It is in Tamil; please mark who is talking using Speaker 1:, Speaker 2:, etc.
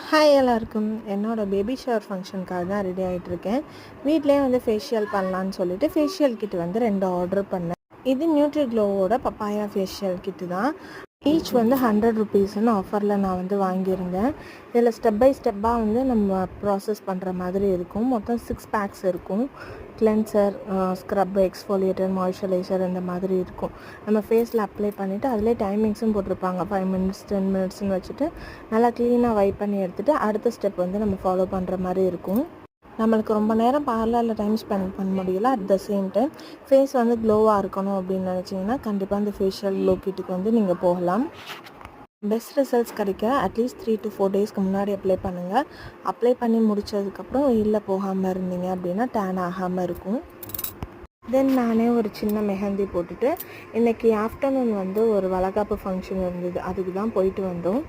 Speaker 1: ஹாய் எல்லாருக்கும். என்னோடய பேபி ஷவர் ஃபங்க்ஷனுக்காக தான் ரெடி ஆகிட்டுருக்கேன். வீட்டிலே வந்து ஃபேஷியல் பண்ணலான்னு சொல்லிட்டு ஃபேஷியல் கிட் வந்து 2 ஆர்டர் பண்ணேன். இது நியூட்ரி க்ளோவோட பப்பாயா ஃபேஷியல் கிட்டு தான். ஈச் வந்து 100 ருபீஸ்ன்னு ஆஃபரில் நான் வந்து வாங்கியிருந்தேன். இதில் ஸ்டெப் பை ஸ்டெப்பாக வந்து நம்ம ப்ராசஸ் பண்ணுற மாதிரி இருக்கும். மொத்தம் 6 பேக்ஸ் இருக்கும். கிளென்சர், ஸ்க்ரப், எக்ஸ்ஃபோலியேட்டர், மாய்ஸ்சரைசர் இந்த மாதிரி இருக்கும். நம்ம ஃபேஸில் அப்ளை பண்ணிவிட்டு அதிலே டைமிங்ஸும் போட்டிருப்பாங்க. 5 மினிட்ஸ் 10 மினிட்ஸ்னு வச்சுட்டு நல்லா க்ளீனாக வைப் பண்ணி எடுத்துகிட்டு அடுத்த ஸ்டெப் வந்து நம்ம ஃபாலோ பண்ணுற மாதிரி இருக்கும். நம்மளுக்கு ரொம்ப நேரம் பார்லரில் டைம் ஸ்பெண்ட் பண்ண முடியல. At the same time face வந்து க்ளோவாக இருக்கணும் அப்படின்னு நினச்சிங்கன்னா கண்டிப்பாக இந்த ஃபேஷியல் க்ளோ கிட்டுக்கு வந்து நீங்கள் போகலாம். பெஸ்ட் ரிசல்ட்ஸ் கிடைக்க அட்லீஸ்ட் 3 to 4 டேஸ்க்கு முன்னாடி அப்ளை பண்ணுங்கள். அப்ளை பண்ணி முடித்ததுக்கப்புறம் வெயிலில் போகாமல் இருந்தீங்க அப்படின்னா டேன் ஆகாமல் இருக்கும். தென் நானே ஒரு சின்ன மெஹந்தி போட்டுட்டு இன்றைக்கி ஆஃப்டர்நூன் வந்து ஒரு வளகாப்பு ஃபங்க்ஷன் இருந்தது. அதுக்கு தான் போயிட்டு வந்தோம்.